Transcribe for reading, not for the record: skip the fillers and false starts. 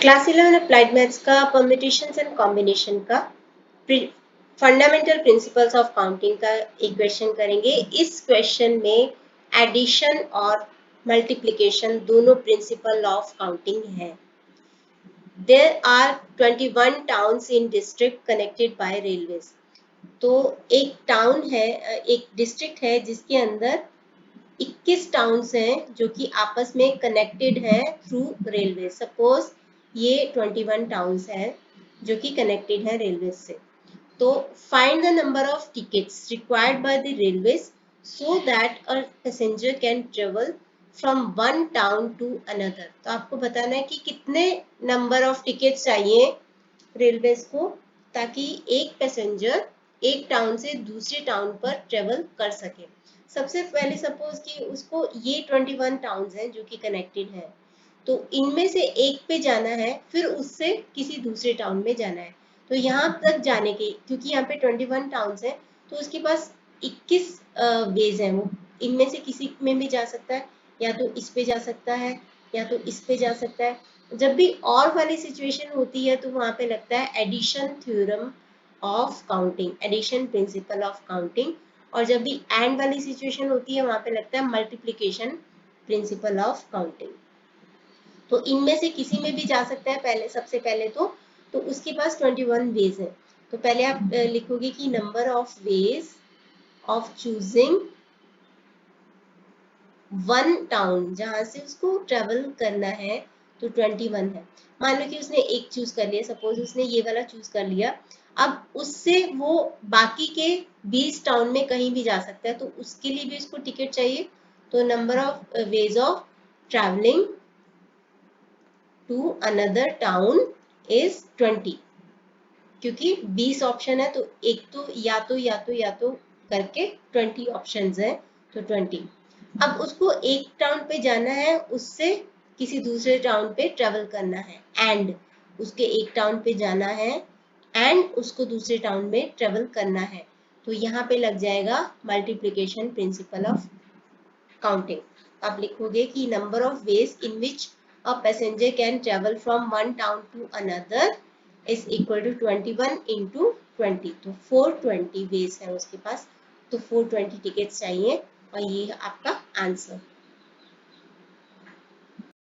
Class 11 applied maths का permutations and combination का fundamental principles of counting का एक क्वेश्चन करेंगे। इस क्वेश्चन में एडिशन और मल्टीप्लिकेशन दोनों प्रिंसिपल ऑफ काउंटिंग है। There are 21 towns in district connected by railways. तो एक टाउन है, एक डिस्ट्रिक्ट है जिसके अंदर 21 टाउन्स हैं जो कि आपस में कनेक्टेड है थ्रू रेलवे। सपोज ये 21 टाउन्स है जो कि कनेक्टेड है रेलवे से। तो find the number of tickets required by the railways so that a passenger can travel from one town to another. तो आपको बताना है कि कितने नंबर ऑफ टिकट्स चाहिए रेलवेज को ताकि एक पैसेंजर एक टाउन से दूसरे टाउन पर ट्रेवल कर सके। सबसे पहले सपोज कि उसको ये 21 टाउन्स हैं जो कि कनेक्टेड है, तो इनमें से एक पे जाना है, फिर उससे किसी दूसरे टाउन में जाना है। तो यहाँ तक जाने के, क्योंकि यहाँ पे 21 टाउन्स हैं, तो उसके पास 21 वेज हैं। वो इनमें से किसी में भी जा सकता है, या तो इस पे जा सकता है या तो इस पे जा सकता है। जब भी और वाली सिचुएशन होती है तो वहां पे लगता है addition theorem of counting, addition principle of counting. और जब भी एंड वाली सिचुएशन होती है वहां पे लगता है मल्टीप्लिकेशन प्रिंसिपल ऑफ काउंटिंग। तो इनमें से किसी में भी जा सकता है। पहले सबसे पहले तो उसके पास 21 वेज है। तो पहले आप लिखोगे कि number of ways of choosing one town, जहां से उसको ट्रेवल करना है, तो 21 है। मान लो कि उसने एक चूज कर लिया, सपोज उसने ये वाला चूज कर लिया। अब उससे वो बाकी के 20 टाउन में कहीं भी जा सकता है, तो उसके लिए भी उसको टिकट चाहिए। तो number of ways of travelling to another town is 20। क्योंकि 20 ऑप्शन है तो एक तो या तो करके 20 ऑप्शंस है, तो 20। अब उसको एक टाउन पे जाना है, उससे किसी दूसरे टाउन पे ट्रेवल करना है, एंड उसके एक टाउन पे जाना है एंड उसको दूसरे टाउन में ट्रेवल करना है। तो यहाँ पे लग जाएगा मल्टीप्लिकेशन प्रिंसिपल ऑफ काउंटिंग। आप लिखोगे कि number of ways in which a passenger can travel from one town to another is equal to 21 into 20। तो 420 वेज है उसके पास, तो 420 टिकट्स चाहिए, और ये आपका आंसर।